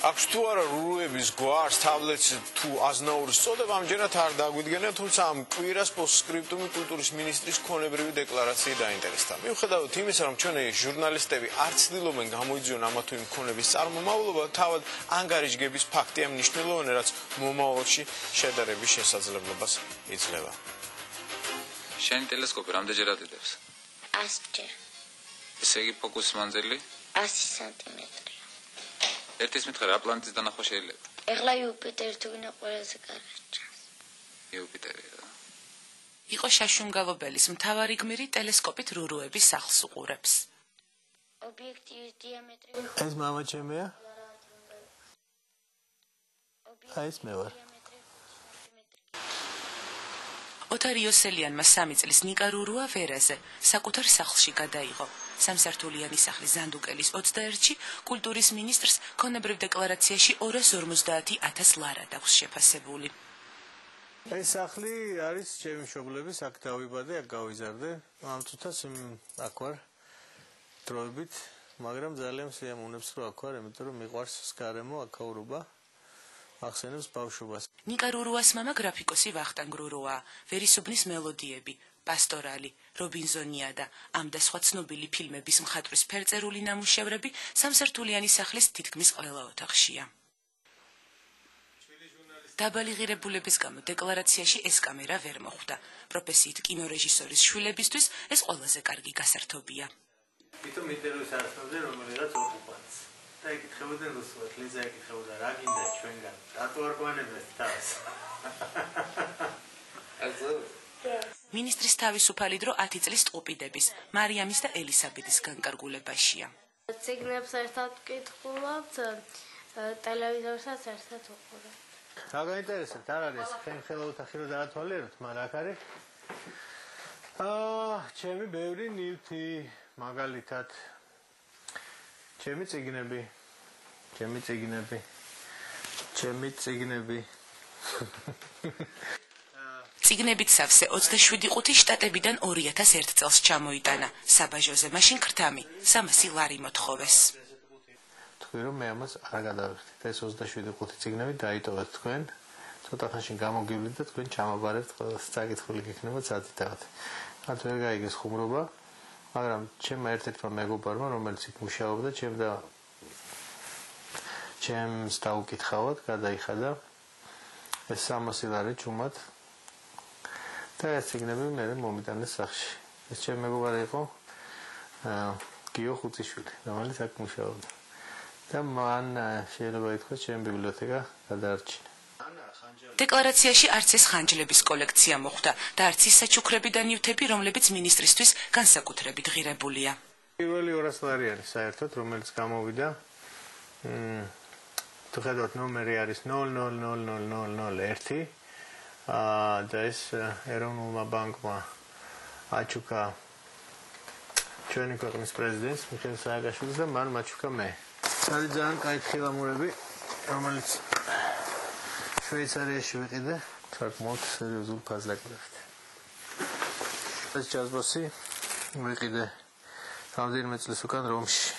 აქვს თუ არა რუების გვარს თავლეთს თუ აზნაურის წოდება ამჯერად არ დაგვიდგენა, თუმცა ამ კვირას პოსტსკრიპტუმი კულტურის მინისტრის ქონებრივი დეკლარაციით დაინტერესდა. მიუხედავად იმისა, რომ ჩვენი ჟურნალისტები არ ცდილობენ გამოიძიონ ამა თუ იმ ქონების წარმომავლობა, თავად ანგარიშგების ფაქტია მნიშვნელოვანი, რაც მომავალში შედარების შესაძლებლობას იძლევა. შენი ტელესკოპი რამდენჯერ ადიდებს? 100-ჯერ. ესე იგი ფოკუსის მანძილი 100 სანტიმეტრია. ერთის მითხრა რა პლანეტის დანახვა შეიძლება? ეხლა იუპიტერი თუ გინდა ყველაზე კარგად ჩანს. იუპიტერი რა. იყო შაშუმგალობელის მთავარი გმირი ტელესკოპით რურუების სახლს უყურებს. ობიექტივის დიამეტრი ეს მამა ჩემია? აი ეს მე ვარ. ოთარ იოსელიანმა 3 წლის ნიკა რურუა ვერაზე საკუთარ სახლში გადაიღო. სამსართულიანი სახლის ზანდუკელის 21-ში კულტურის მინისტრს ქონებრივ დეკლარაციაში 250,000 ლარა აქვს შეფასებული. ეს სახლი არის ჩემი მშობლების, აქ დავიბადე, აქ გავიზარდე. ამ წუთას აქ ვარ დროებით, მაგრამ ძალიან სიამოვნებს რომ აქ ვარ, იმიტომ რომ მიყვარს სკარემო, აქაურობა. ახსენებს ბავშვობას. ნიკა რურუას მამა გრაფიკოსი ვახტანგ რურუა, ვერისუბნის მელოდიები, პასტორალი, რობინზონია და ამ და სხვა ცნობილი ფილმების მხატვრის ფერწერული ნამუშევრები სამსართულიანი სახლის თითქმის ყველა ოთახშია. დაბალი ღირებულების გამო დეკლარაციაში ეს კამერა ვერ მოხვდა. პროფესიით კინორეჟისორის შვილებისთვის ეს ყველაზე კარგი გასართობია. თვითონ ინტერვიუს არსებობდა რომელიღაც ოკუპანტს. და ეკითხებოდნენ რუსულად, ლიზა ეკითხებოდა რა გინდა ჩვენგან, რატო არ გვანებთ თავს? მინისტრის თავისუფალი დრო 10 წლის ტყუპიდების, მარიამის და ელისაბედის განკარგულებაშია. ციგნებს ერთად ვკითხულობთ, ტელევიზორსაც ერთად ვუყურებთ. რა გაინტერესებთ? არ არის ხენ ხელაოთახი რომ დაათვალიეროთ, მაგრამ აქ არის ჩემი ბევრი ნივთი, მაგალითად ჩემი წიგნები. წიგნებით სავსე 27 ყუთი შტატებიდან 2001 წელს ჩამოიტანა. საბაჟოზე მაშინ ქრთამი 300 ლარი მოთხოვეს. თქვენ რომ მე ამას არ გადავიხდით. ეს 27 ყუთი წიგნები დაიტოვეთ თქვენ. ცოტა ხანში გამოგივლით და თქვენ ჩამაბარებთ, ყველას წაკითხული გექნება წადიდავთ. მათ ვერ გაიგეს ხუმრობა. მაგრამ ჩემმა ერთ-ერთმა მეგობარმა, რომელიც იქ მუშაობდა, ჩემს დაუკითხავად, გადაიხადა ეს 300 ლარი ჩუმად და ეს წიგნები მე მომიტანეს სახლში. ეს ჩემი მეგობარი იყო გიო ხუციშვილი, რომელიც აქ მუშაობდა. და მან შეიძლება ითქვას ჩემი ბიბლიოთეკა გადაარჩინა. დეკლარაციაში არც ეს ხანჯლების კოლექცია მოხვდა და არც ის საჩუქრები და ნივთები, რომლებიც მინისტრისთვის განსაკუთრებით ღირებულია. პირველი 200 ლარი არის საერთოდ, რომელიც გამოვიდა. თუ ხედავთ ნომერი არის 000001 და ეს ეროვნულმა ბანკმა აჩუქა ჩვენი ქვეყნის პრეზიდენტს მიხეილ სააკაშვილს და მან მაჩუქა მე. არის ძალიან კაი თხილამურები, რომელიც შვეიცარიაში ვიყიდე, საკმაოდ სერიოზულ ფასლაკებად. ეს ჯაზბოსი ვიყიდე რამდენიმე წლის უკან რომში.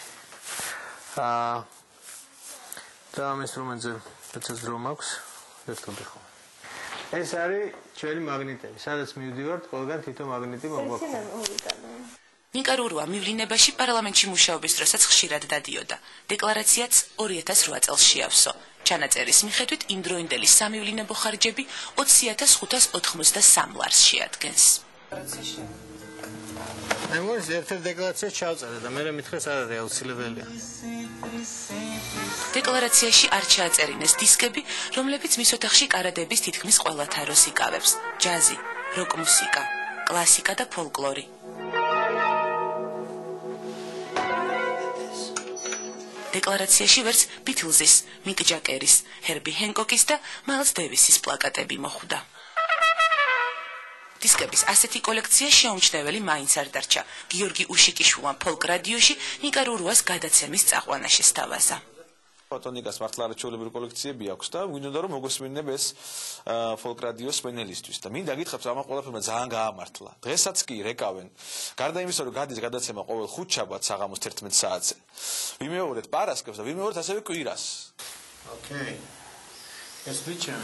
და ამ ინსტრუმენტზე რაც დრო მაქვს, ვერტობი ხო. ეს არის ჩვენი მაგნიტები, სადაც მივდივართ, ყველგან თითო მაგნიტი მოგვაქვს. ნიკა რურუა მივლინებაში პარლამენტში მუშაობის დროსაც ხშირად დადიოდა. დეკლარაციაც 2008 წელს შეავსო. ჩანაწერის მიხედვით იმდროინდელი სამივლინებო ხარჯები 20,583 ლარს შეადგენს. მე მგონი ერთ-ერთ დეკლარაციას ჩავწერე და მე მითხრეს არ არის აუცილებელია. დეკლარაციაში არ ჩააწერინეს დისკები, რომლებიც მის ოთახში კარადების თითქმის ყველა თაროს იკავებს. ჯაზი, როკ მუსიკა, კლასიკა და ფოლკლორი. დეკლარაციაში ვერც ბითლზის, მიკ ჯაკერის, ჰერბი ჰენკოკის და მაილს დევისის პლაკატები მოხვდა. დისკების ასეთი კოლექცია შეუმჩნეველი მაინც არ დარჩა. გიორგი უშიკიშვილმა ფოლკ რადიოში ნიკა რურუას გადაცემის წაყვანა შესთავაზა. ფოტონიკას მართლა არაჩვეულებრივი კოლექციები აქვს და მინდოდა რომ მოგესმინებ ეს ფოლკ რადიოს სპენელისთვის და მინდა გითხრათ რომ ამ ყველაფერმა ძალიან გაამართლა. დღესაც კი რეკავენ. გარდა იმისა რომ გადის გადაცემა ყოველ ხუთშაბათს საღამოს 11 საათზე. ვიმეორეთ პარასკევს და ვიმეორეთ ასევე კვირას. ოკეი. ეს ბიჭა.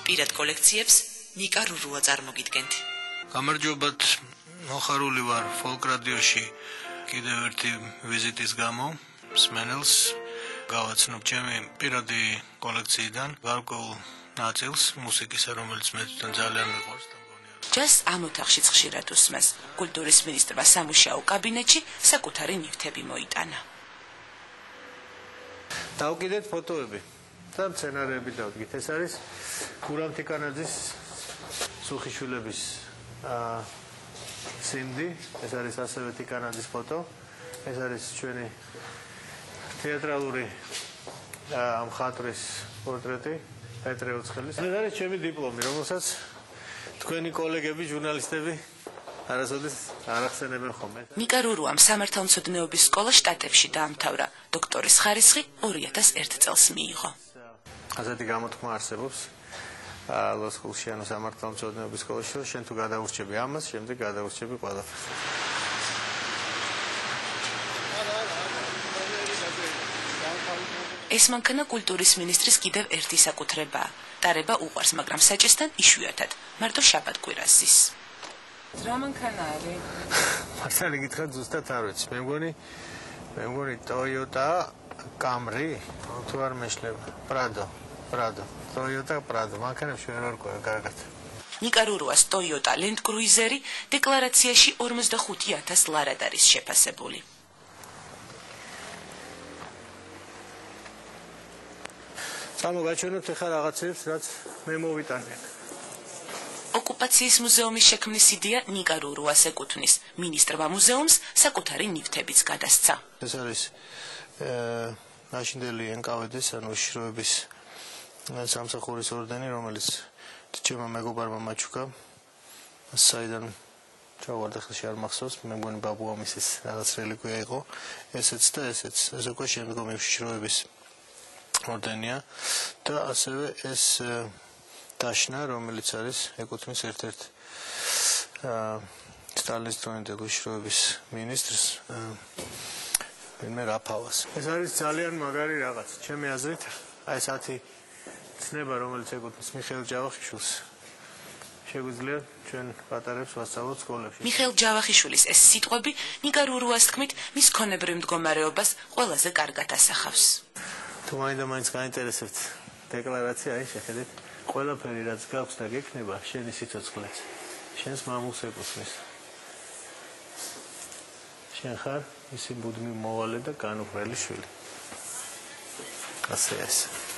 პირად კოლექციებს ნიკა რურუა წარმოგიდგენთ. გამარჯობათ, მოხარული ვარ ფოლკ რადიოში კიდევ ერთი ვიზიტის გამო. მსმენელს გავაცნობ ჩემი პირადი კოლექციიდან გარკვეულ ნაწილს მუსიკისა, რომელიც მე თვითონ ძალიან მიყვარს და მგონია. ჯაზს ამ ოთახშიც ხშირად უსმენს. კულტურის მინისტრმა სამუშაო კაბინეტში საკუთარი ნივთები მოიტანა. დავკიდეთ ფოტოები და სცენარები დავკიდეთ. ეს არის გურამ თიკანაძის სუხიშვილების სიმდი, ეს არის ასევე თიკანაძის ფოტო. ეს არის ჩვენი თეატრალური მხატვრის პორტრეტი პეტრე ოცხელის. ეს არის ჩემი დიპლომი, რომელსაც თქვენი კოლეგები, ჟურნალისტები არასოდეს არ ახსენებენ ხოლმე. ნიკა რურუამ სამართალმცოდნეობის სკოლა შტატებში დაამთავრა. დოქტორის ხარისხი 2001 წელს მიიღო. ასეთი გამოთქმა არსებობს ლოსკულში, ანუ სამართალმცოდნეობის სკოლაში, რომ შენ თუ გადაურჩები ამას, შემდეგ გადაურჩები ყველაფერს. ეს მანქანა კულტურის მინისტრის კიდევ ერთი საკუთრებაა. ტარება უყვარს, მაგრამ საჭესთან იშვიათად, მარტო შაბათ-კვირას ზის. რა მანქანა არის? მართალი გითხრათ, ზუსტად არ ვიცი. მე მგონი Toyota Camry, თუ არ მეშლება. Prado. Toyota Prado. მანქანებში ვერ ვარ კარგად. ნიკა რურუას Toyota Land Cruiser-ი დეკლარაციაში 45,000 ლარად არის შეფასებული. გამოგაჩვენოთ ახლა რაღაცებს, რაც მე მოვიტანე. ოკუპაციის მუზეუმის შექმნის იდეა ნიკა რურუას ეკუთვნის. მინისტრმა მუზეუმს საკუთარი ნივთებიც გადასცა. ეს არის ნაშინდელი NKVD-ს, ანუ უშიშროების სამსახურის ორდენი, რომელიც ჩემმა მეგობარმა მაჩუკა საიდან ჩავარდა, ხალხი არ მახსოვს, მე მგონი ბაბუამისის რაღაც რელიკვია იყო, ესეც და ესეც. ეს უკვე შემდგომი უშიშროების ორდენია და ასევე ეს დაშნა, რომელიც არის ეკუთვნის ერთ-ერთ სტალინის დროინდელ უშიშროების მინისტრს ვინმე რაფავას. ეს არის ძალიან მაგარი რაღაც, ჩემი აზრით, აი ეს 10 ცნება, რომელიც ეკუთვნის მიხეილ ჯავახიშვილს, შეგვიძლია ჩვენ პატარებს ვასწავლოთ სკოლებში. მიხეილ ჯავახიშვილის ეს სიტყვები ნიკა რურუას თქმით, მის ქონებრივ მდგომარეობას ყველაზე კარგად ასახავს. თუ მაინც გაინტერესებთ დეკლარაცია, აი შეხედეთ, ყველაფერი რაც გაქვს და გექნება, შენი სიცოცხლეც, შენს მამულს ეკუთვნის. შენ ხარ ისი მუდმივ მოვალე და განუხრელი შვილი. ასე.